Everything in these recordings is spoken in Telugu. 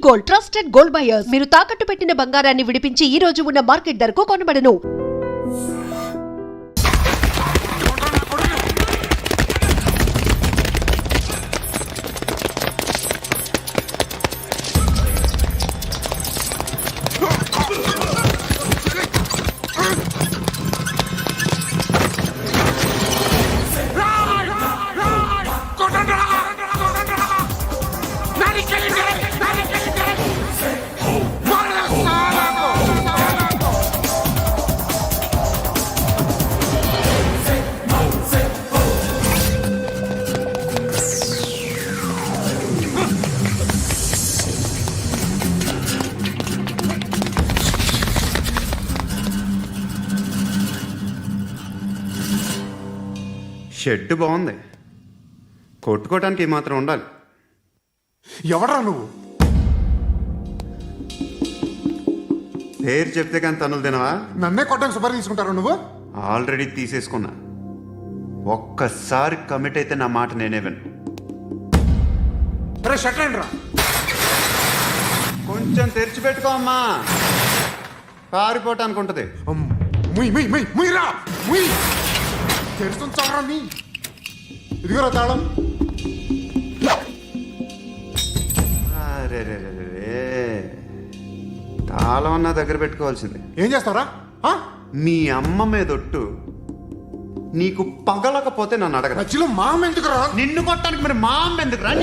Gold, trusted gold buyers. మీరు తాకట్టు పెట్టిన బంగారాన్ని విడిపించి ఈ రోజు ఉన్న మార్కెట్ ధరకు కొనబడను. షెడ్ బాగుంది, కొట్టుకోవటానికి ఏమాత్రం ఉండాలి. ఎవడ్రా నువ్వు? పేరు చెప్తే కానీ తనులు తినవా? నన్నే కొట్టడానికి సుపారీ తీసుకుంటారా నువ్వు? ఆల్రెడీ తీసేసుకున్నా. ఒక్కసారి కమిట్ అయితే నా మాట నేనే విను. రే షట్ రా. కొంచెం తెరిచిపెట్టుకో అమ్మా, పారిపోవటానికి ఉంటుంది. ముయ్యరా ముయ్. తెరుస్తుంచారా నీ? ఇదిగోరా తాళం. అరే తాళం అన్న దగ్గర పెట్టుకోవాల్సింది. ఏం చేస్తావరా? మీ అమ్మ మీదొట్టు, నీకు పగలకపోతే నన్ను అడగరా. మధ్యలో మామ ఎందుకు రా? నిన్ను కొట్టడానికి మరి మా అమ్మ ఎందుకు రా?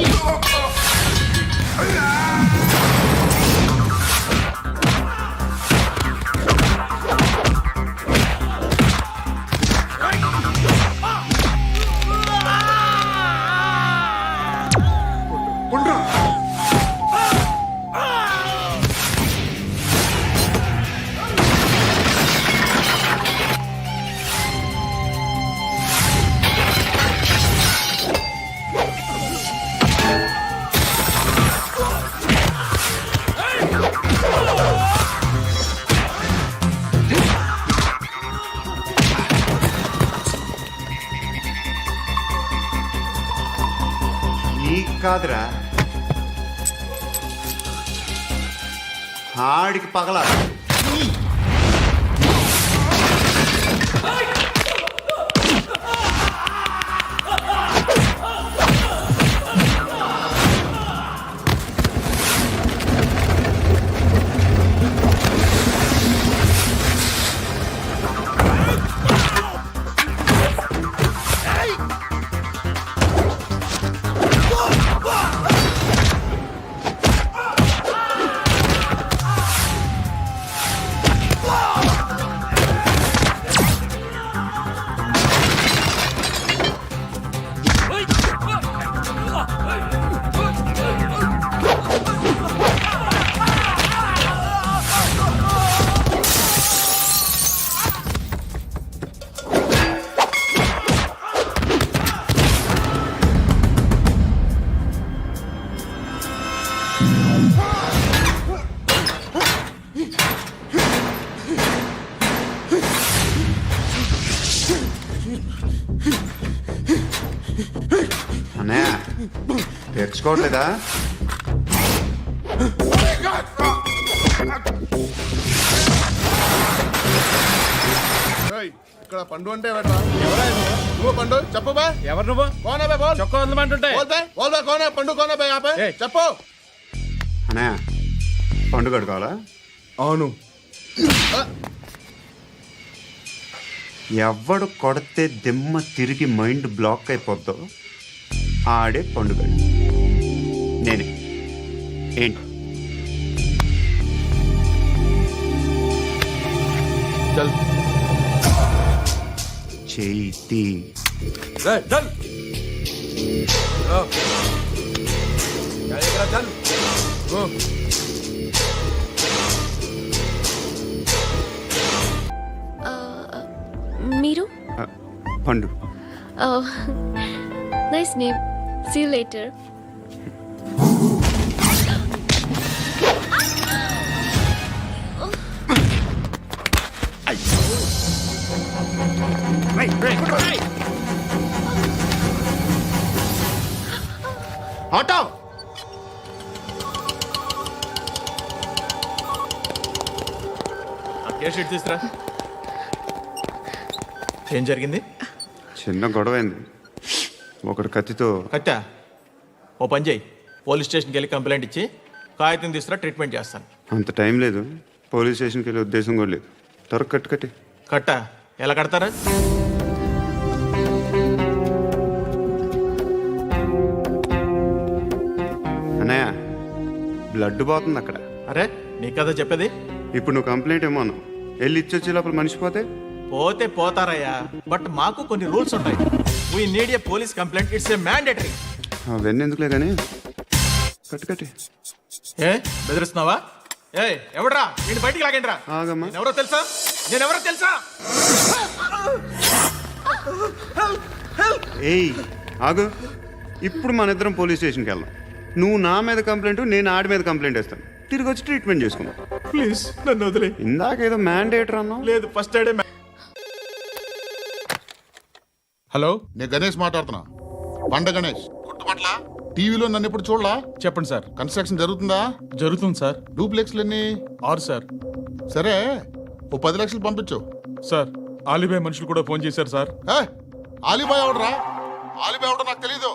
నీకు కాదురా, ఆడికి పగల. అన్నయ్య తెచ్చుకోవట్లేదా? ఇక్కడ పండు అంటే నువ్వు పండు చెప్పు బా. ఎవరు నువ్వు? కోనా బే బోల్. చొక్కా వదలమంటుంటే కోనా పండు కోనా బే ఆపే చెప్పు. అన్నయ్య పండు కడుకోవాలా? అవును. ఎవడు కొడితే దిమ్మ తిరిగి మైండ్ బ్లాక్ అయిపోద్దో ఆడే పండుగ. నేనే. ఏంటి? చేతి మీరు? Pandu. Nice name. See you later. Auto ఏ షీట్ తీసురా. ఏం జరిగింది? చిన్న గొడవ అయింది. ఒకడు కత్తితో. కట్టా, ఓ పని చేయి, పోలీస్ స్టేషన్కి వెళ్ళి కంప్లైంట్ ఇచ్చి కాగితం తీసుకురా, ట్రీట్మెంట్ చేస్తాను. అంత టైం లేదు, పోలీస్ స్టేషన్కి వెళ్ళే ఉద్దేశం కూడా లేదు. త్వరగా కట్టి. కట్టా ఎలా కడతారా? అన్నయ్య, బ్లడ్ పోతుంది అక్కడ. అరే నీ కదా చెప్పేది. ఇప్పుడు నువ్వు కంప్లైంట్ ఏమో అన్నావు, వెళ్ళి ఇచ్చొచ్చే లోపల మనిషి పోతే పోతే పోతారయ్యా, బట్ మాకు కొన్ని రూల్స్ ఉంటాయి. We need a police complaint, it's a mandatory. అవన్నీ ఎందుకులే కానీ కట్టి. ఏ బెదిరిస్తున్నావా? ఏ ఎవడ్రా నేను బయటికి లాగండి రా. ఆగమ్మా. ఎవరో తెలుసా? నేనెవరో తెలుసా? ఏయ్ ఆగు, ఇప్పుడు మన ఇద్దరం పోలీస్ స్టేషన్కి వెళ్దాం. నువ్వు నా మీద కంప్లైంట్, నేను ఆడి మీద కంప్లైంట్ వేస్తాను. తిరిగి వచ్చి ట్రీట్మెంట్ చేసుకుందాం. ప్లీజ్ నన్ను వదిలే. ఇందాకేదో మ్యాండేటర్ అన్నావు. లేదు, ఫస్ట్ ఎయిడే. హలో, నేను గణేష్ మాట్లాడుతున్నా. బండ గణేష్ గుర్తుపట్ల. టీవీలో నన్ను ఇప్పుడు చూడలా? చెప్పండి సార్. కన్స్ట్రక్షన్ జరుగుతుందా? జరుగుతుంది సార్. డూప్లెక్స్లు ఎన్ని? 6 సార్. సరే, ఓ 10 లక్షలు పంపించు. సార్ ఆలిబాయ్ మనుషులు కూడా ఫోన్ చేశారు సార్. ఆలిబాయ్ ఎవడరా? ఆలిబాయ్ ఎవడో నాకు తెలీదు.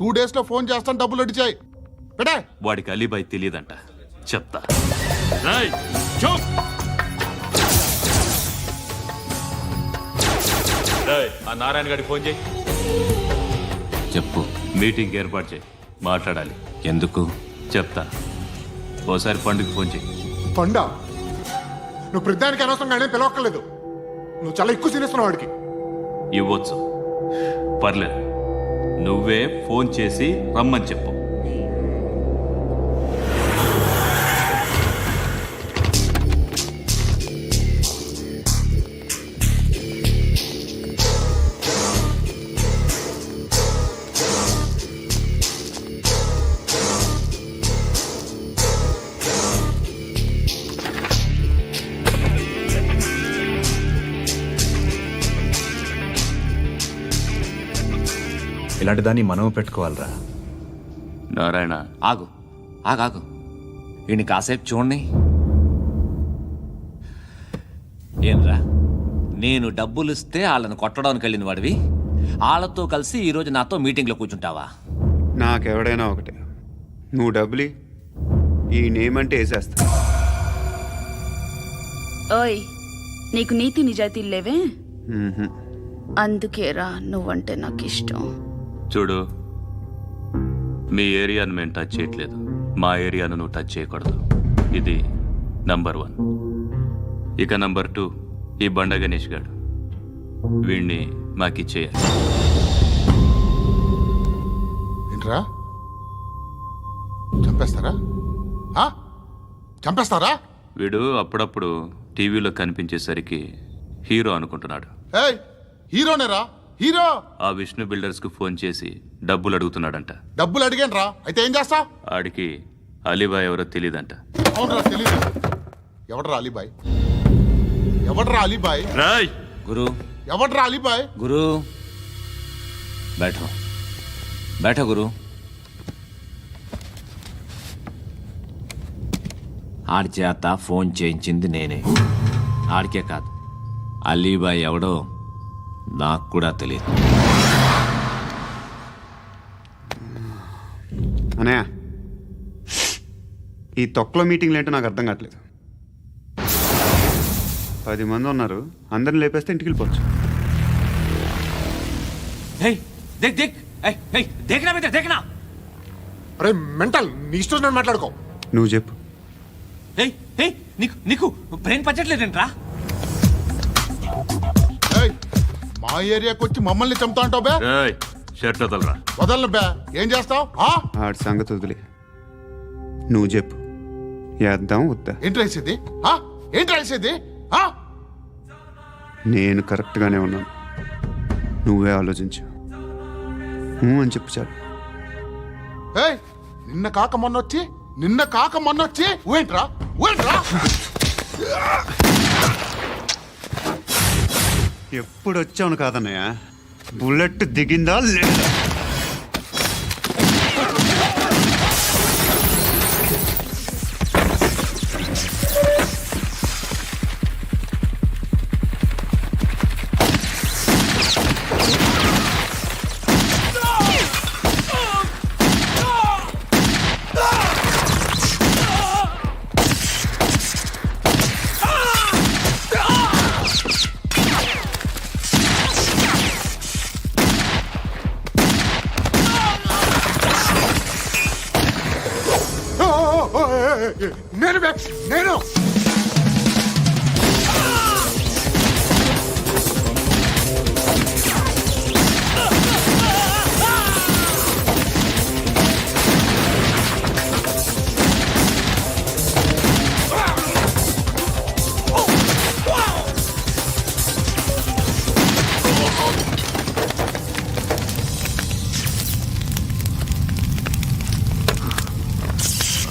2 days లో ఫోన్ చేస్తాను, డబ్బులు అడిచాయి పెట్టే. వాడికి అలీబాయ్ తెలియదంట, చెప్తా. ఆ నారాయణ గారికి ఫోన్ చేయి. చెప్పు, మీటింగ్ ఏర్పాటు చేయి, మాట్లాడాలి. ఎందుకు చెప్తా. ఓసారి పండుగ ఫోన్ చేయి. పండా, నువ్వు ప్రతిదానికి అనవసరంగానే పిలవక్కర్లేదు. నువ్వు చాలా ఎక్కువ సీనిస్తున్నావు వాడికి. ఇవ్వచ్చు, పర్లేదు. నువ్వే ఫోన్ చేసి రమ్మని చెప్పు. ఇలాంటి దాన్ని మనం పెట్టుకోవాలరా. నారాయణ, ఆగు ఆగాగు, ఈయన కాసేపు చూడండి. ఏంరా, నేను డబ్బులు ఇస్తే వాళ్ళని కొట్టడానికి వెళ్ళిన వాడివి, వాళ్ళతో కలిసి ఈరోజు నాతో మీటింగ్లో కూర్చుంటావా? నాకెవడైనా ఒకటే, నువ్వు డబ్బులి, ఈ నేమ్ అంటే వేసేస్తా. ఓయ్, నీకు నీతి నిజాయితీలు లేవే, మ్మ్హ్మ్. అందుకేరా నువ్వంటే నాకు ఇష్టం. చూడు, మీ ఏరియాను మేము టచ్ చేయట్లేదు, మా ఏరియాను నువ్వు టచ్ చేయకూడదు. ఇది నంబర్ 1. ఇక నంబర్ 2, ఈ బండ గణేష్ గాడు, వీణ్ణి మాకిచ్చేయాలి. ఏంట్రా, చంపేస్తారా? చంపేస్తారా? వీడు అప్పుడప్పుడు టీవీలో కనిపించేసరికి హీరో అనుకుంటున్నాడు. ఏయ్, హీరోనేరా, హీరో. ఆ విష్ణు బిల్డర్స్ కు ఫోన్ చేసి డబ్బులు అడుగుతున్నాడంట. డబ్బులు అడిగాను రా, అయితే ఏం చేస్తా? ఆడికి అలీబాయ్ ఎవరో తెలీదంట. అవునరా, తెలీదు. ఎవడరా అలీబాయ్? ఎవడరా అలీబాయ్? రాయ్ గురు, ఎవడరా అలీబాయ్? గురు బైఠో, బైఠో గురు. ఆడి చేత ఫోన్ చేయించింది నేనే. ఆడికే కాదు, అలీబాయ్ ఎవడో నాకు కూడా తెలియదు. అనయ్య, ఈ తొక్కలో మీటింగ్లు ఏంటో నాకు అర్థం కావట్లేదు. 10 మంది ఉన్నారు, అందరిని లేపేస్తే ఇంటికి వెళ్ళిపోవచ్చు. అరే మెంటల్, నీ ఇష్టం నేను మాట్లాడుకో. నువ్వు చెప్పు. నీకు బ్రెయిన్ పచ్చట్లేదంట్రా? ఏయ్, మా ఏరియాకి వచ్చి మమ్మల్ని చంపుతా అంటావు బే? రాయ్ షర్ట్ వదలరా. వదలను బే. ఏం చేస్తావు? ఆడి సంగతి వదిలే, నువ్వు చెప్పు. వేద్దాం వద్దా? ఏంటి రాసేది? ఏంటి రాసేది? నేను కరెక్ట్గానే ఉన్నాను, నువ్వే ఆలోచించు. అని చెప్పు చాలు. ఏయ్, నిన్న కాక మొన్నొచ్చి ఊయంట్రా. ఎప్పుడు వచ్చావును కాదన్నయ్య, బుల్లెట్ దిగిందా లేదా? నేను బే, నేను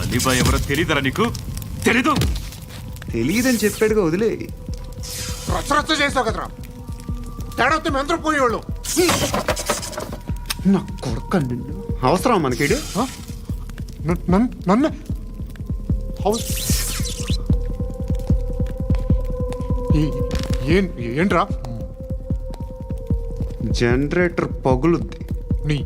అలీబాయ్ ఎవరో తెలీదరా నీకు? తెలీదు. తెలియదని చెప్పాడుగా, వదిలే. రచ్చరచ్చ చేసావు కదరా. తేడా వస్తే మెంతరం పోయేవాళ్ళు. నా కొడుకు నిన్ను అవసరం మనకిడు. నన్ను ఏంట్రా జనరేటర్ పగులుద్ది. నీ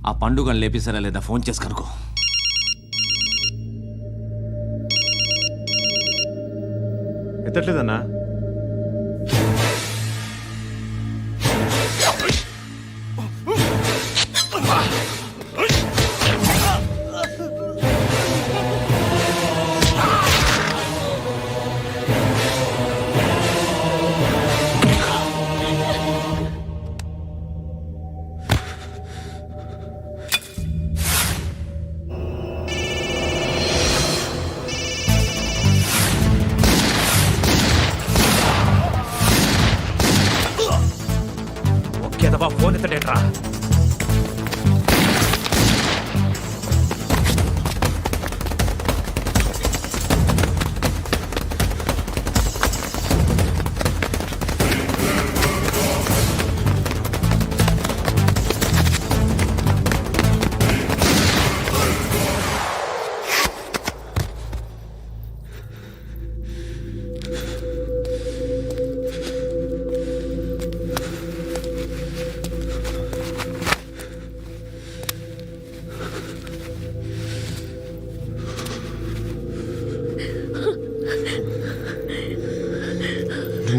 ఆ పండుగను లేపేసారా లేదా ఫోన్ చేసి కనుకో. ఎత్తట్లేదన్నా. ఫోన్ ఎత్తడేట్రా.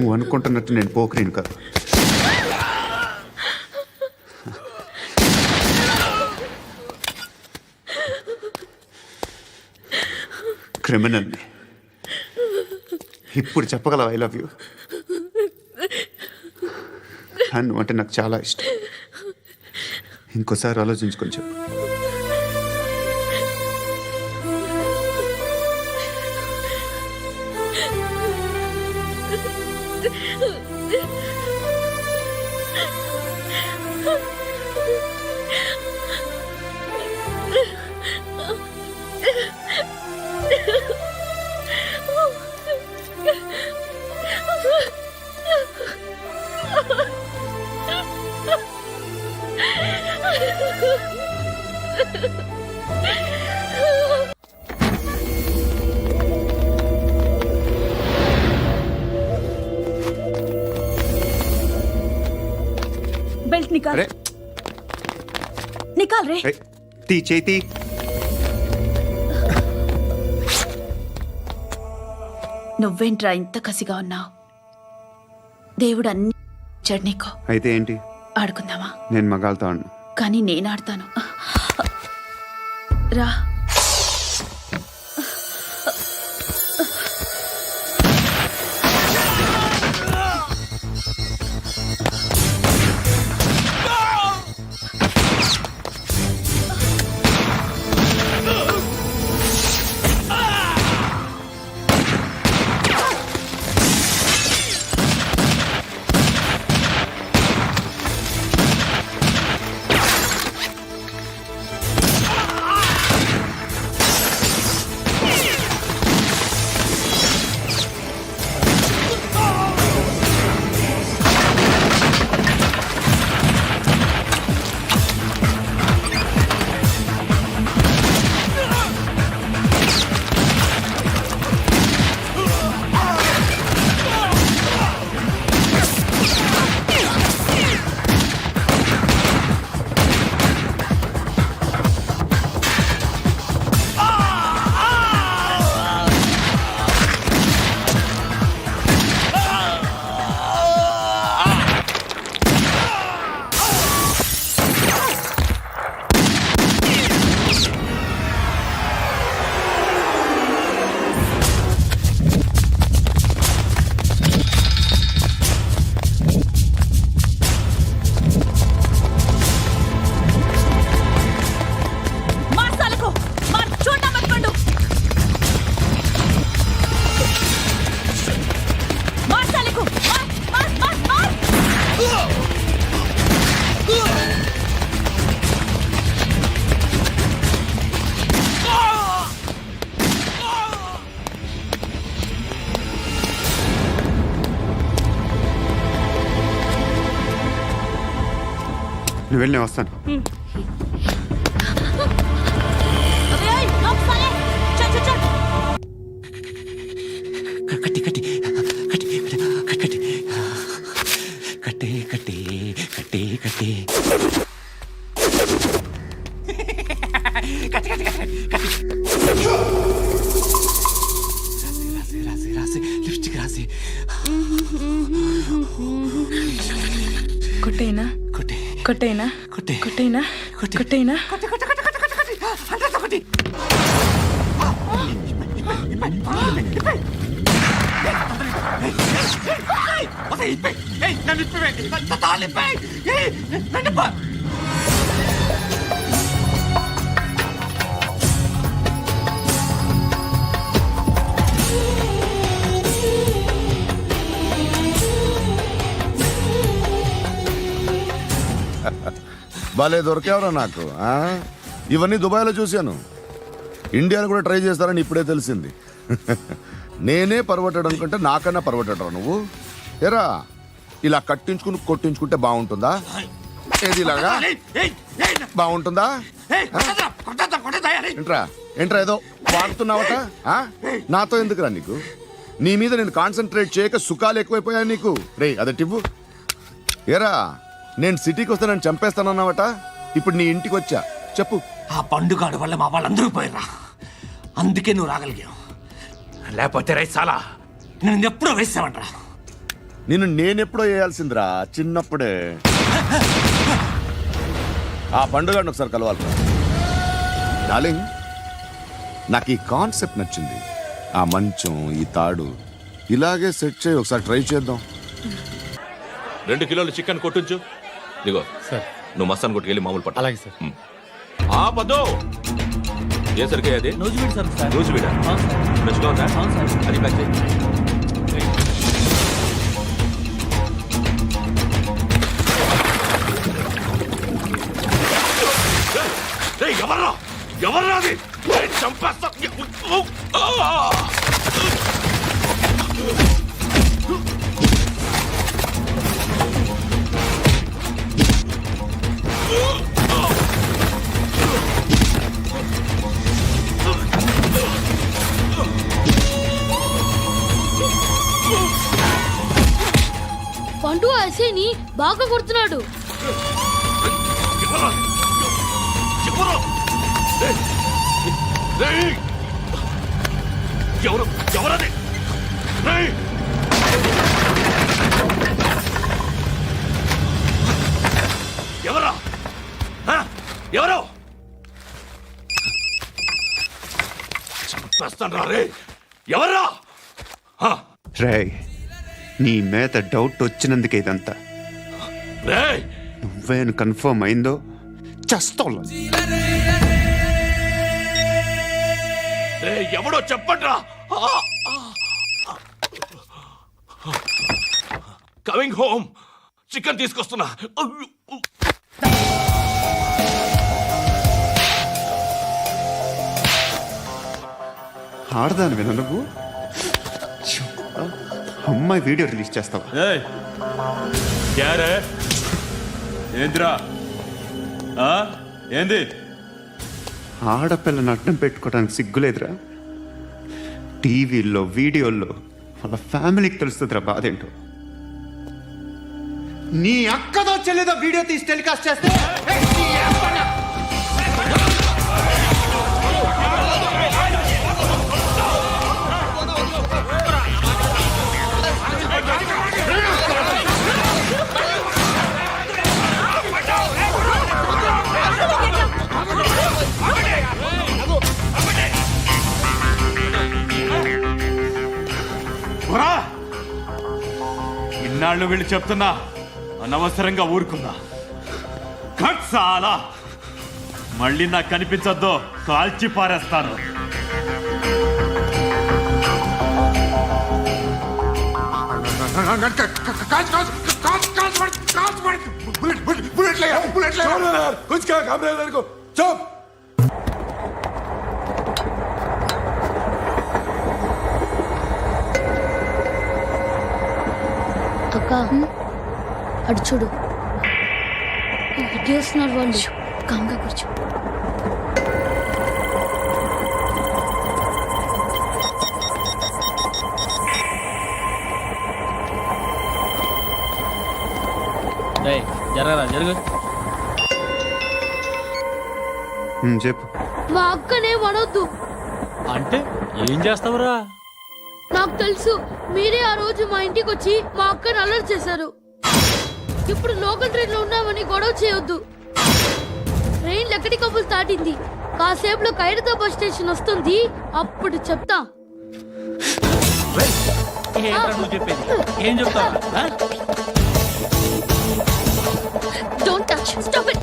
నువ్వు అనుకుంటున్నట్టు నేను పోకరీని కాదు. క్రిమినల్ని. ఇప్పుడు చెప్పగలవు ఐ లవ్ యూ నువ్వు అంటే నాకు చాలా ఇష్టం. ఇంకోసారి ఆలోచించుకొని చెప్పు. बेल्ट निकाल अरे निकाल रे ए, ती చేతి నువ్వేంట్రా ఇంత కసిగా ఉన్నావు? దేవుడు అన్ని ఇచ్చాడు నీకు. అయితే ఏంటి? ఆడుకుందామా? నేను మగాళ్ళతో ఆడను. కానీ నేను ఆడతాను. రా. నువ్వు వెళ్ళి నేను వస్తాను. కట్టి కట్టి కట్టి కట్టి కట్టి కట్టి కట్టి కట్టి రాసి రాసి లిప్స్టిక్ రాసి కొట్టేనా కొట్టి కొట్టేనా కొట్టి కొట్టేనా కొట్టి కొట్టేనా కొట్టి కొట్టి కొట్టి కొట్టి కొట్టి అంటే కొట్టి భలే దొరికేవరా నాకు ఆ? ఇవన్నీ దుబాయ్లో చూశాను. ఇండియాలో కూడా ట్రై చేస్తారని ఇప్పుడే తెలిసింది. నేనే పర్వటాడు అనుకుంటే నాకన్నా పర్వటాడరా నువ్వు? ఎరా ఇలా కట్టించుకుని కొట్టించుకుంటే బాగుంటుందా? ఏది ఇలాగా బాగుంటుందా? ఏంట్రా ఏంట్రా ఏదో వాడుతున్నావట? నాతో ఎందుకురా నీకు? నీ మీద నేను కాన్సన్ట్రేట్ చేయక సుఖాలు ఎక్కువైపోయాయి నీకు. రే అదటివ్వు. ఏరా నేను సిటీకి వస్తే నన్ను చంపేస్తానన్నావట, ఇప్పుడు నీ ఇంటికి వచ్చా. చెప్పు. ఆ పండుగాడు వల్ల మా వాళ్ళందరూ పోయిరా, అందుకే నువ్వు రాగలిగావు. లేకపోతే రైసాలా నేను ఎప్పుడో వేసావంట్రా. నిన్ను నేనెప్పుడో వేయాల్సిందిరా, చిన్నప్పుడే. ఆ పండుగను ఒకసారి కలవాలి డార్లింగ్. నాకు ఈ కాన్సెప్ట్ నచ్చింది. ఆ మంచం, ఈ తాడు ఇలాగే సెట్ చేయి, ఒకసారి ట్రై చేద్దాం. 2 కిలోలు చికెన్ కొట్టించు. దిగో సార్. నువ్వు మస్తాన్ కొట్టుకెళ్ళి మామూలు పట్టు. అలాగే సార్. ఆ పద్దు ఏ సరికే అది నూజివీడు సార్. సార్ నూజివీడా ఫ్రెష్గా ఉందా? అది ప్యాక్ చేయి. ఎవర్రా ఎవర్రా అది? చంపేస్తా. పండు అసేని బాగా కొడుతున్నాడు. ఎవరు ఎవరది? ఎవరా ఎవరు? చంపేస్తాను రే. ఎవర్రా? రే, నీ మీద డౌట్ వచ్చినందుకే ఇదంతా. రే నువ్వేను కన్ఫర్మ్ అయిందో చస్తావు. ఎవడో చెప్పండ్రా. Coming home. చికెన్ తీసుకొస్తున్నా. ఆడదాను విన నువ్వు. అమ్మాయి వీడియో రిలీజ్ చేస్తావా? ఏంద్రా ఏంది? ఆడపిల్లని అడ్డం పెట్టుకోవడానికి సిగ్గులేదురా? టీవీల్లో వీడియోల్లో వాళ్ళ ఫ్యామిలీకి తెలుస్తుందిరా బాధేంటో. నీ అక్కదో చెల్లిదో వీడియో తీసి టెలికాస్ట్ చేస్తే ఇన్నాళ్ళు వీళ్ళు చెప్తున్నా అనవసరంగా ఊరుకున్నా. చాలా మళ్ళీ నాకు కనిపించొద్దు, కాల్చి పారేస్తాను. అక్క అడు చూడు, వస్తున్నారు వాళ్ళు. కాంగా కూర్చో. జరగరా జరుగు. చెప్పు. మా అక్కనే వనొద్దు. అంటే ఏం చేస్తావురా? నాకు తెలుసు, మీరే ఆ రోజు మా ఇంటికి వచ్చి మా అక్కని అల్లరి చేశారు. ఇప్పుడు లోకల్ ట్రైన్ లో ఉన్నామని గొడవ చేయొద్దు. ట్రైన్ లక్కడి కప్పులు దాటింది. కాసేపులో ఖైరతాబాద్ స్టేషన్ వస్తుంది, అప్పుడు చెప్తా. నువ్వు చెప్పేది ఏం చెప్తావు? Don't touch. Stop it.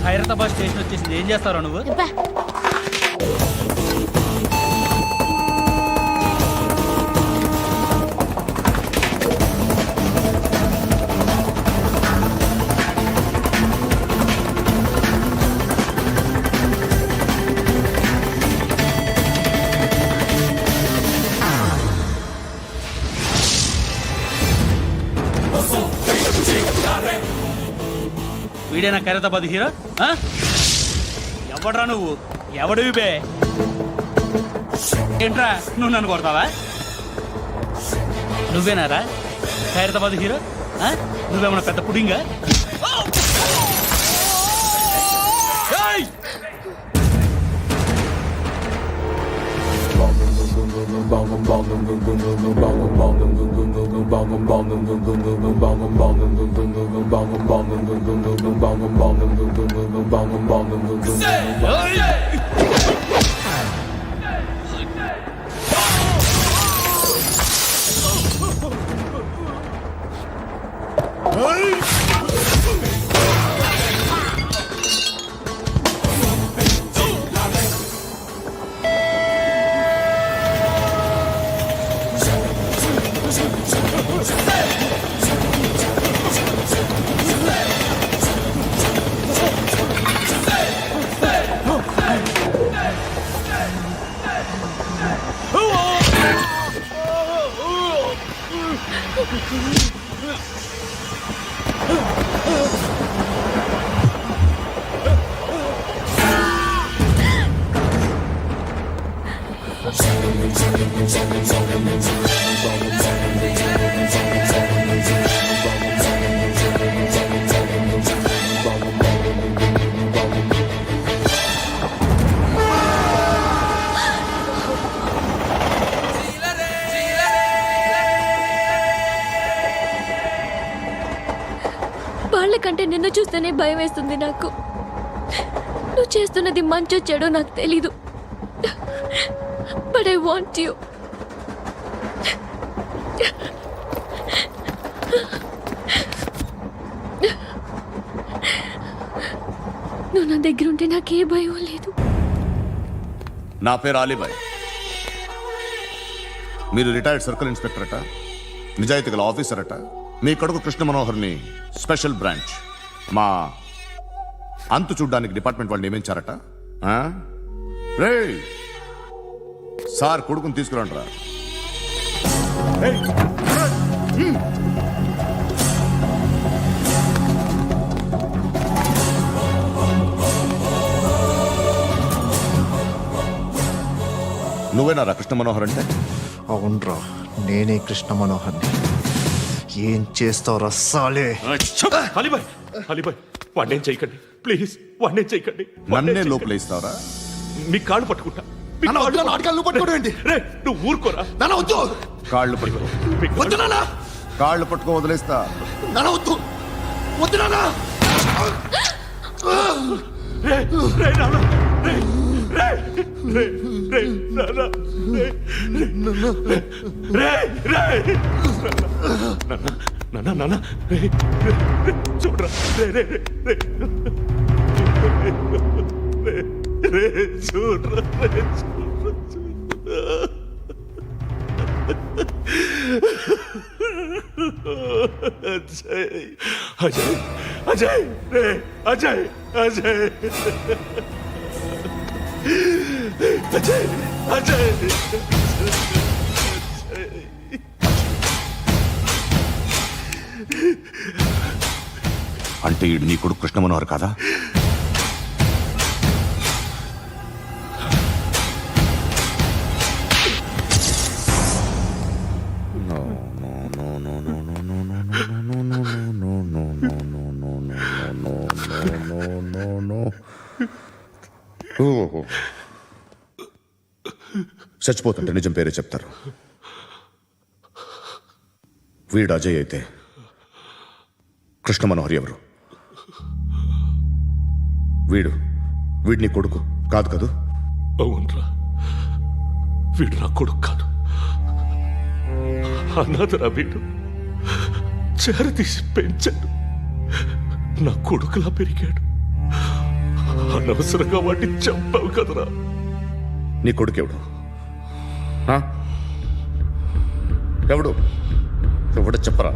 Khairatabad station వచ్చేసింది. ఏం చేస్తావు నువ్వు? వీడేనా ఖైరతాబాద్ హీరో? ఎవడ్రా నువ్వు? ఎవడివి బే? ఏంట్రా నువ్వు నన్ను కొడతావా? నువ్వేనారా ఖైరతాబాద్ హీరో? నువ్వేమన్నా పెద్ద పుడింగా? వాళ్ళకంటే నిన్ను చూస్తేనే భయం వేస్తుంది నాకు. నువ్వు చేస్తున్నది మంచో చెడో నాకు తెలీదు, బట్ ఐ వాంట్ యూ. నువ్వు నా దగ్గర ఉంటే నాకే భయం లేదు. నా పేరు అలీబాయ్. మీరు రిటైర్డ్ సర్కిల్ ఇన్స్పెక్టర్ అట, నిజాయితీ గల ఆఫీసర్ అట. మీ కొడుకు కృష్ణ మనోహర్ని స్పెషల్ బ్రాంచ్ మా అంతు చూడ్డానికి డిపార్ట్మెంట్ వాళ్ళు నియమించారట. రే సార్ కొడుకుని తీసుకురండి రా. నువ్వేనా కృష్ణ మనోహర్ అంటే? అవునరా, నేనే కృష్ణ మనోహర్ని. ఏం చేస్తావు రస్సాలే? అలీబాయ్, అలీబాయ్, వాడినేం చేయకండి ప్లీజ్, వాడినేం చేయకండి. నన్నే లోపలేస్తావరా? మీ కాళ్ళు పట్టుకుంటా. నువ్వు ఊరుకోరా. కాళ్ళు పట్టుకో. కాళ్ళు పట్టుకో వదిలేస్తా. చూడరా, చూడరా. అజయ్, అజయ్, అజయ్, అజయ్, అజయ్, అజయ్, అజయ్. అంటే ఈడు నీ కొడుకు కృష్ణ మనోహర్ కాదా? చచ్చిపోతుంటే నిజం పేరే చెప్తారు. వీడు అజయ్ అయితే కృష్ణ మనోహర్ ఎవరు? వీడిని కొడుకు కాదు కదూ? అవునరా, వీడు నా కొడుకు కాదు, అనాథరా. వీడు చేరతీసి పెంచాడు, నా కొడుకులా పెరిగాడు. అనవసరంగా వాడిని చంపావు కదరా. నీ కొడుకెవడు? ఎవడు? ఎవడు చెప్పరా?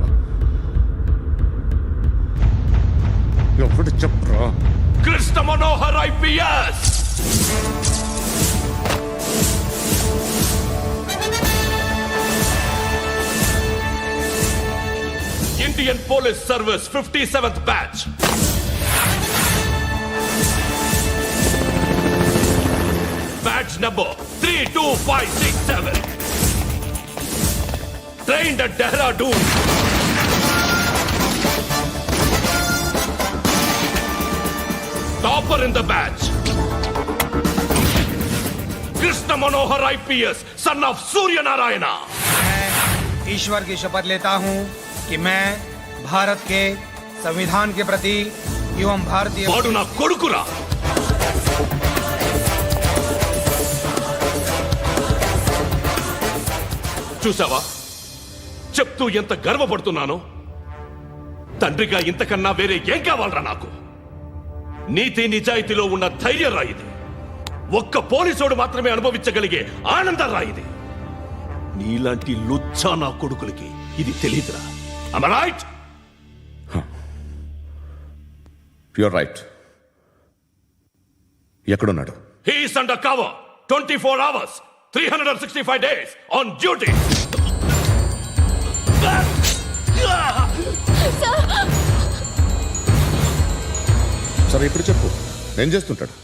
ఎవడు చెప్పరా? Krishna Manohar IPS. Indian police service 57th batch. Badge number 32567. Trained at Dehradun. Topper in the batch. Krishna Manohar IPS son of Surya Narayan. मैं ईश्वर की शपथ लेता हूँ कि मैं भारत के संविधान के प्रति एवं भारतीय वाडु ना कोडुकुरा। చూసావా చెప్తూ ఎంత గర్వపడుతున్నానో. తండ్రిగా ఇంతకన్నా వేరే ఏం కావాలరా నాకు? నీతి నిజాయితీలో ఉన్న ధైర్యం రా ఇది. ఒక్క పోలీసోడు మాత్రమే అనుభవించగలిగే ఆనందం రా ఇది. నీలాంటి లుచ్చా నా కొడుకులకి ఇది తెలియదురా. Am I right? You're right. ఎక్కడున్నాడు? He is under cover 24 hours 365 days on duty. సరే ఇప్పుడు చెప్పు, ఏం చేస్తుంటాడు?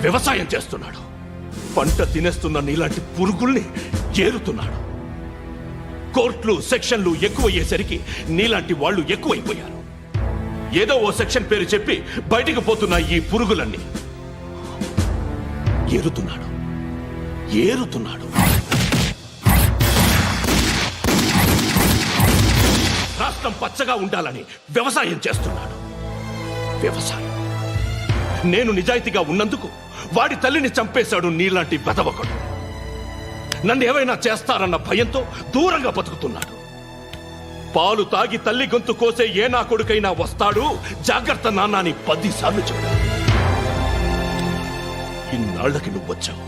వ్యవసాయం చేస్తున్నాడు. పంట తినేస్తున్న నీలాంటి పురుగుల్ని ఏరుతున్నాడు. కోర్టులు సెక్షన్లు ఎక్కువయ్యేసరికి నీలాంటి వాళ్ళు ఎక్కువైపోయారు. ఏదో ఓ సెక్షన్ పేరు చెప్పి బయటికి పోతున్న ఈ పురుగులన్నీ ఏరుతున్నాడు. రాష్ట్రం పచ్చగా ఉండాలని వ్యవసాయం చేస్తున్నాడు. నేను నిజాయితీగా ఉన్నందుకు వాడి తల్లిని చంపేశాడు నీలాంటి వెధవకుడు. నన్ను ఏమైనా చేస్తారన్న భయంతో దూరంగా బతుకుతున్నాడు. పాలు తాగి తల్లి గొంతు కోసే ఏ నా కొడుకైనా వస్తాడు, జాగ్రత్త నాన్న అని 10 సార్లు చెప్పాడు. ఇన్నాళ్ళకి నువ్వు వచ్చావు.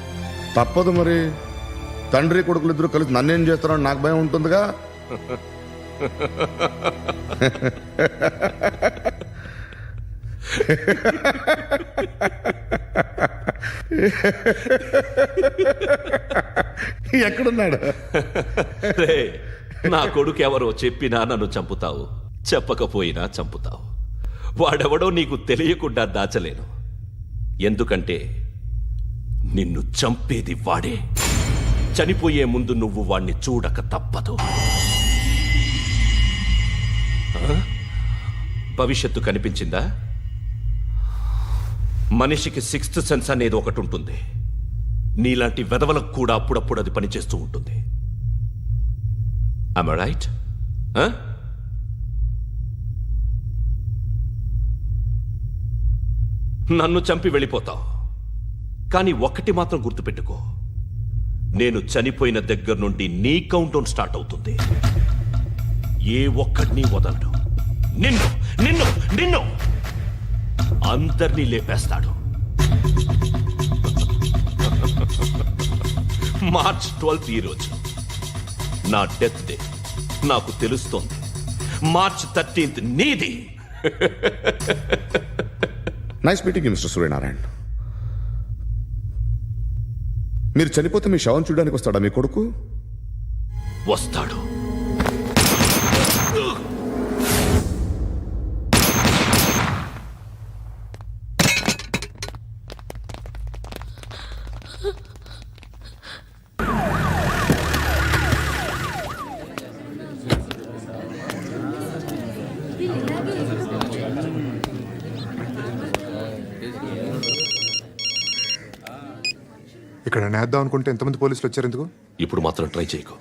తప్పదు మరి. తండ్రి కొడుకులు ఇద్దరు కలిసి నన్నేం చేస్తారని నాకు భయం ఉంటుందిగా. ఎక్కడున్నాడు? నా కొడుకు ఎవరో చెప్పినా నన్ను చంపుతావు, చెప్పకపోయినా చంపుతావు. వాడెవడో నీకు తెలియకుండా దాచలేను. ఎందుకంటే నిన్ను చంపేది వాడే. చనిపోయే ముందు నువ్వు వాణ్ణి చూడక తప్పదు. భవిష్యత్తు కనిపించిందా? మనిషికి 6th సెన్స్ అనేది ఒకటి ఉంటుంది. నీలాంటి వెధవలకు కూడా అప్పుడప్పుడు అది పనిచేస్తూ ఉంటుంది. Am I right? నన్ను చంపి వెళ్ళిపోతావు. కానీ ఒక్కటి మాత్రం గుర్తుపెట్టుకో, నేను చనిపోయిన దగ్గర నుండి నీ కౌంటౌన్ స్టార్ట్ అవుతుంది. ఏ ఒక్కడిని వదలడు. నిన్ను అందరినీ లేపేస్తాడు. మార్చ్ 12 ఈ రోజు నా డెత్ డే. నాకు తెలుస్తోంది మార్చ్ 13 నీది. Nice meeting mister Suryanarayana. మీరు చనిపోతే మీ శవం చూడడానికి వస్తాడా మీ కొడుకు? వస్తాడు. ఇక్కడ నేద్దాం అనుకుంటే ఎంతమంది పోలీసులు వచ్చారు ఎందుకు? ఇప్పుడు మాత్రం ట్రై చేయకు.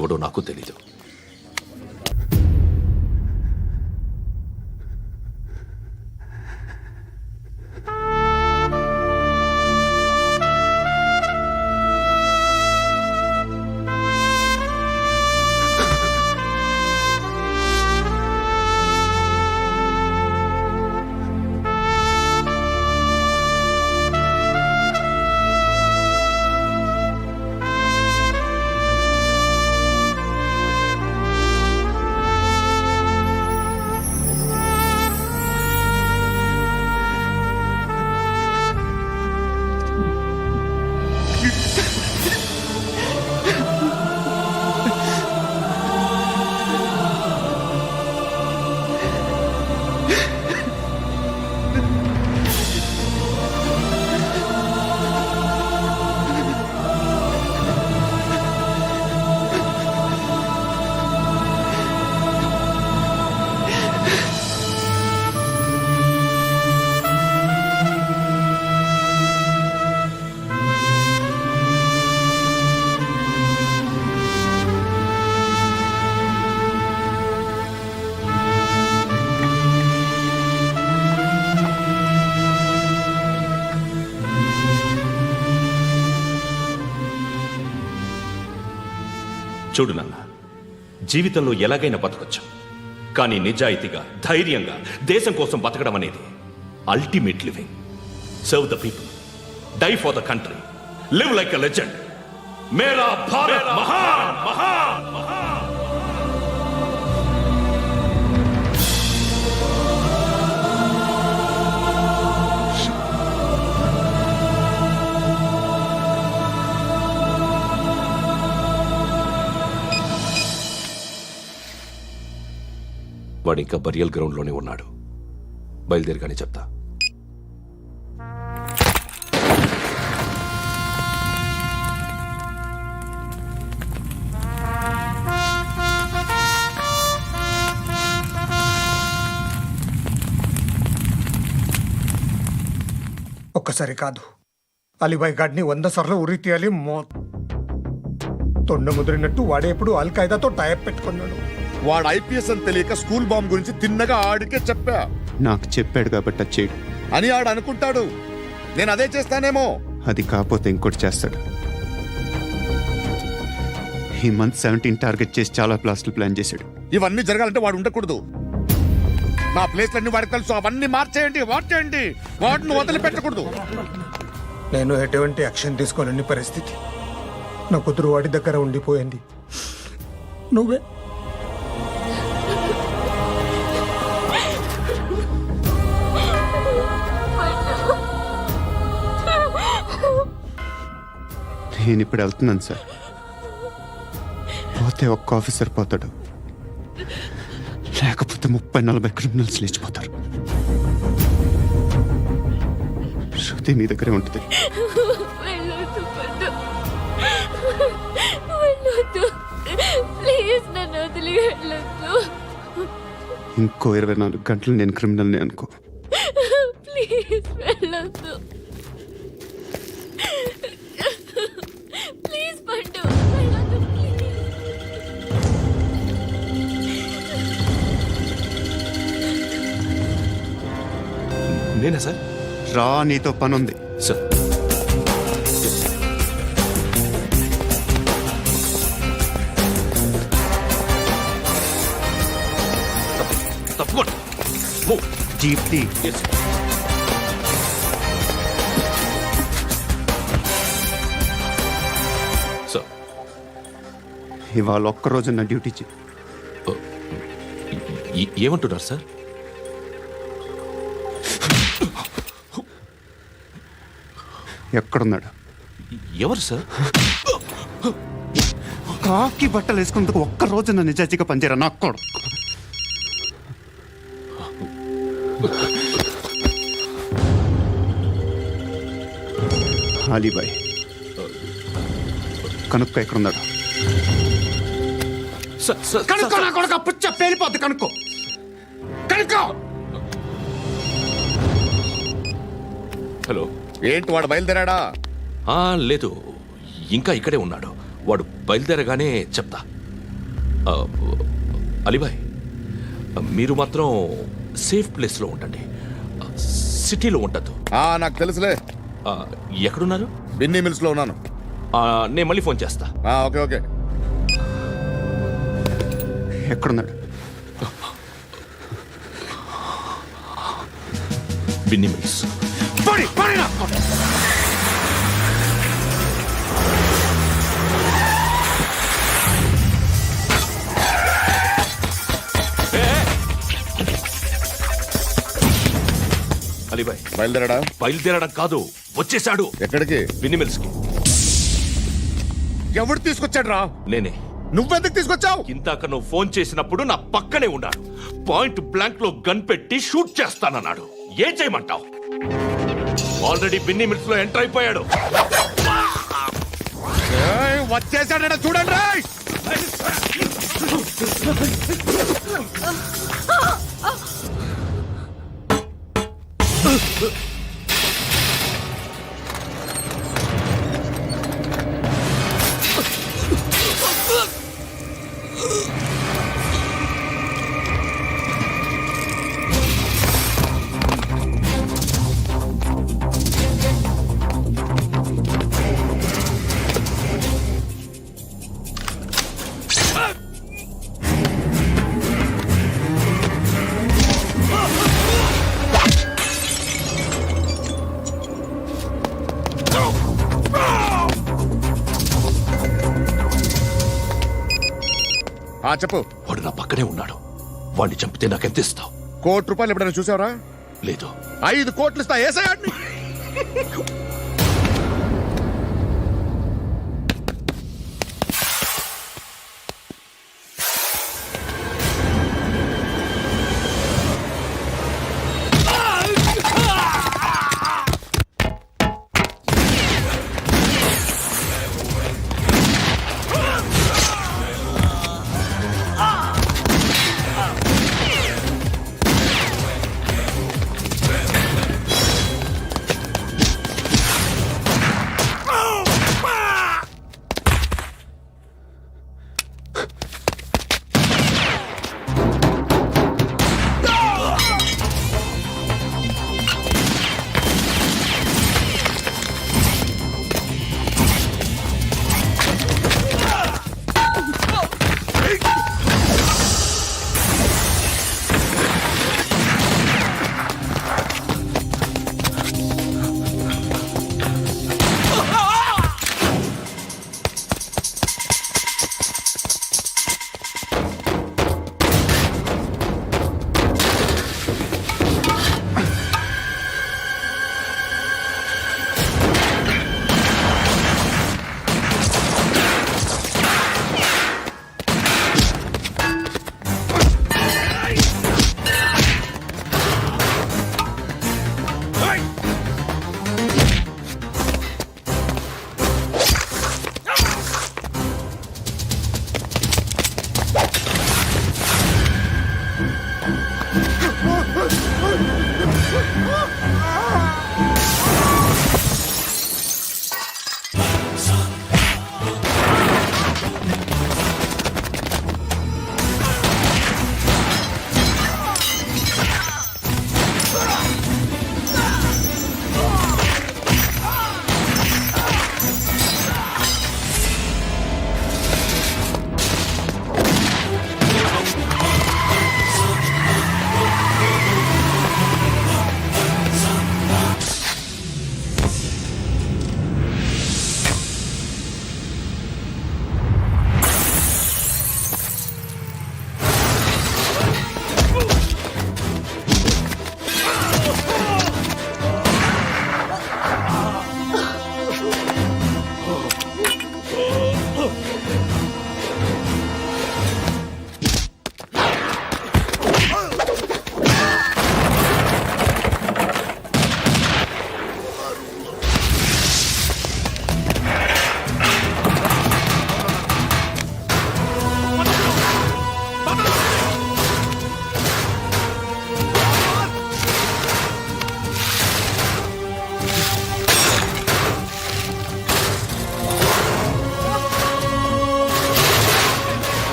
ఎవడో నాకు తెలీదు. చూడు నాన్న, జీవితంలో ఎలాగైనా బతకొచ్చు, కానీ నిజాయితీగా ధైర్యంగా దేశం కోసం బతకడం అనేది ultimate living. Serve the people, die for the country, live like a legend. మేరా భారత్ మహాన్ మహాన్ మహాన్. వాడు ఇంకా బరియల్ గ్రౌండ్లోనే ఉన్నాడు. బయలుదేరగానే చెప్తా. ఒక్కసారి కాదు, అలీబాయ్ గాడిని 100 సార్లు ఉరి తీయాలి. తొండ ముదిరినట్టు వాడే ఎప్పుడు అల్ ఖైదాతో టైప్ పెట్టుకున్నాడు. వాడు ఐపీఎస్ అని తెలియక స్కూల్ బాంబ్ గురించి తిన్నగా ఆడికే చెప్పా నాకు చెప్పాడు కాబట్టి అది చేయడు. అని ఆడు అనుకుంటాడు. నేను అదే చేస్తానేమో. అది కాకపోతే ఇంకోటి చేస్తాడు. ఈ మంత్ 17 టార్గెట్ చేసి చాలా ప్లాస్టులు ప్లాన్ చేశాడు. ఇవన్నీ జరగాలంటే వాడు ఉండకూడదు. నా ప్లేస్లన్నీ వాడికి తెలుసు. అవన్నీ మార్చేయండి, మార్చేయండి. వాటిని వదిలిపెట్టకూడదు. నేను ఎటువంటి యాక్షన్ తీసుకోలేని పరిస్థితి. నా కూతురు వాడి దగ్గర ఉండిపోయింది. నువ్వే నేను ఇప్పుడు వెళ్తున్నాను సార్. పోతే ఒక్క ఆఫీసర్ పోతాడు, లేకపోతే 30-40 క్రిమినల్స్ లేచిపోతారు. శృతి మీ దగ్గరే ఉంటుంది. ప్లీజ్ నన్ను వదిలి వెళ్ళొద్దు. ఇంకో 24 గంటలు నేను క్రిమినల్ని అనుకో. ప్లీజ్ వెళ్ళొద్దు. ప్లీజ్ పండు వెళ్ళొద్దు, ప్లీజ్. నేనా సార్? రా, నీతో పని ఉంది. సార్ తప్పకుండా. జీప్తి సార్, ఇవాళ ఒక్కరోజు నా డ్యూటీ చేయి. ఏమంటున్నారు సార్? ఎక్కడున్నాడు? ఎవరు సార్? కాకి బట్టలు వేసుకున్నందుకు ఒక్కరోజు నా నిజాయితీగా పనిచేయరా నాకు కూడా. అలీబాయ్ కనుక్కో ఎక్కడున్నాడు. కనుక్కో నా కొడుకు, పుచ్చ పేలిపోద్ది. కనుక్కో కనుక్కో. హలో, ఏంటి వాడు బయలుదేరాడా? లేదు, ఇంకా ఇక్కడే ఉన్నాడు. వాడు బయలుదేరగానే చెప్తా. అలీబాయ్, మీరు మాత్రం సేఫ్ ప్లేస్లో ఉండండి, సిటీలో ఉండద్దు. నాకు తెలుసులే. ఎక్కడున్నారు? బిన్నీ మిల్స్ లో ఉన్నాను. నేను మళ్ళీ ఫోన్ చేస్తా. Okay okay. ఎక్కడున్నాడు? బిన్నీ మిల్స్. అలీబాయ్ బయలుదేరాడా? బయలుదేరడం కాదు, వచ్చేశాడు. ఎక్కడికి? బిన్నీ మిల్స్ కి. ఎవడు తీసుకొచ్చాడు రా? నేనే. నువ్వెందుకు తీసుకొచ్చావు? ఇందాక నువ్వు ఫోన్ చేసినప్పుడు నా పక్కనే ఉన్నాడు. పాయింట్ బ్లాంక్ లో గన్ పెట్టి షూట్ చేస్తానన్నాడు. ఏం చేయమంటావు? ఆల్రెడీ బిన్నీ మిల్స్ లో ఎంటర్ అయిపోయాడు. వచ్చేసాడ చూడండి రా. చెప్పు. వాడు నా పక్కనే ఉన్నాడు. వాడిని చంపితే నాకెంత ఇస్తావు? ₹1,00,00,000 ఎప్పుడైనా చూసావరా? లేదు. 5 కోట్లు ఇస్తా. ఏసయాడిని.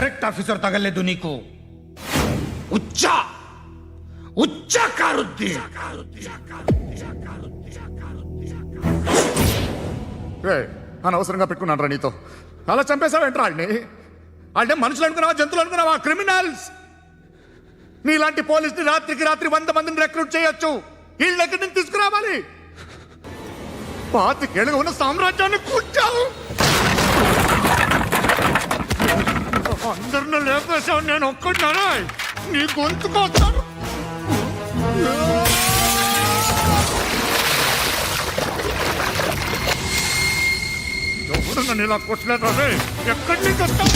కరెక్ట్ ఆఫీసర్ తగలేదు నీకు ఉచ్చ ఉచ్చ కారుద్ది అనవసరంగా పెట్టుకున్నాను రా నీతో. అలా చంపేశావేంట్రా వాడిని? అంటే మనుషులు అనుకున్నావా, జంతువులు అనుకున్నావా? క్రిమినల్స్. నీలాంటి పోలీసుని రాత్రికి రాత్రి 100 మందిని రిక్రూట్ చేయొచ్చు. వీళ్ళ దగ్గర నుంచి తీసుకురావాలి. 25 ఏళ్ళుగా ఉన్న సామ్రాజ్యాన్ని కూర్చావు. అందరిని లేపేశావు, నేను ఒక్కడినారా? నీ గొంతుకొస్తాను. ఎవరు నన్ను ఇలా కొట్టలేదు రే? ఎక్కడి నుంచి వస్తావు?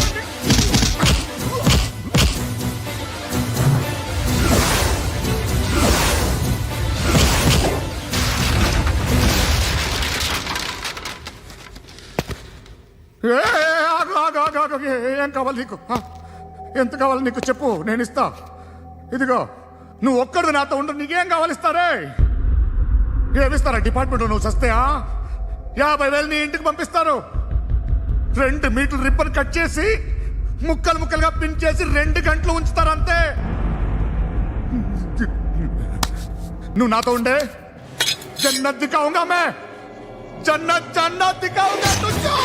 ఏం కావాలి నీకు? ఎంత కావాలి నీకు చెప్పు, నేను ఇస్తా. ఇదిగో నువ్వు ఒక్కడు నాతో ఉండు. నీకేం కావాలి ఇస్తారే? ఏమిస్తారా డిపార్ట్మెంట్? నువ్వు సస్తేయా? 50,000 నీ ఇంటికి పంపిస్తారు. 2 మీటర్లు రిబ్బన్ కట్ చేసి ముక్కలు ముక్కలుగా పిన్ చేసి 2 గంటలు ఉంచుతారు అంతే. నువ్వు నాతో ఉండే జన్నత్ దిఖాऊंगा मैं, జన్నత్ జన్నత్ దిఖాऊंगा तुझको.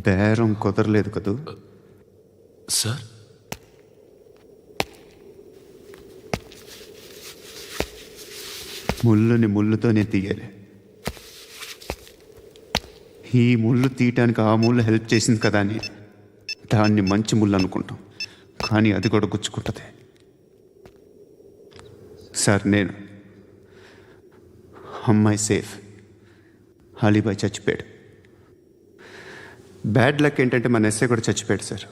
బేరం కుదరలేదు కదూ సార్? ముళ్ళుని ముళ్ళుతోనే తీయాలి. ఈ ముళ్ళు తీయటానికి ఆ ముళ్ళు హెల్ప్ చేసింది కదా అని దాన్ని మంచి ముళ్ళు అనుకుంటాం, కానీ అది కూడా గుచ్చుకుంటుంది. సార్, నేను అమ్మాయి సేఫ్, అలీబాయ్ చచ్చిపోయాడు. బ్యాడ్ లక్ ఏంటంటే మన ఎస్ఐ కూడా చచ్చిపోయాడు సార్.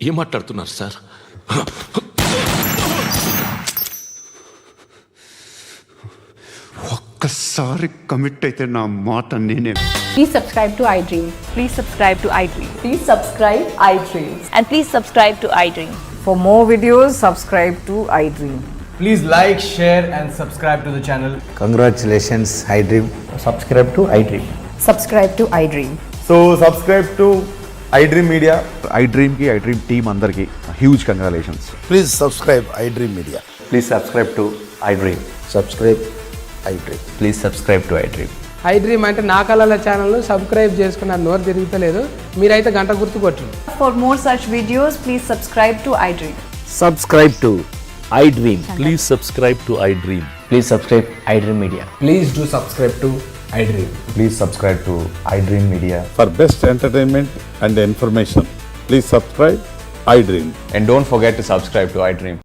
ఏం మాట్లాడుతున్నారు సార్? ఒక్కసారి కమిట్ అయితే నా మాట నేనే. Please subscribe to iDream. Please subscribe to iDream. Please subscribe iDream. And please subscribe to iDream. For more videos, subscribe to iDream. Please like, share and subscribe to the channel. Congratulations, iDream. Subscribe to iDream. Subscribe to iDream. So subscribe to iDream Media. iDream ki iDream team andarki huge congratulations. Please subscribe iDream Media. Please subscribe to iDream. Subscribe iDream. Please subscribe to iDream. iDream అంటే నా కళల ఛానల్ సబ్స్క్రైబ్ చేసుకున్న నోరు తిరుగుతలేదు. మీరైతే గంట గుర్తు కొట్టండి. For more such videos, please subscribe to iDream. Subscribe to iDream. Please subscribe to iDream. Please subscribe iDream Media. Please do subscribe to iDream. Please subscribe to iDream Media. For best entertainment and information, please subscribe iDream. And don't forget to subscribe to iDream.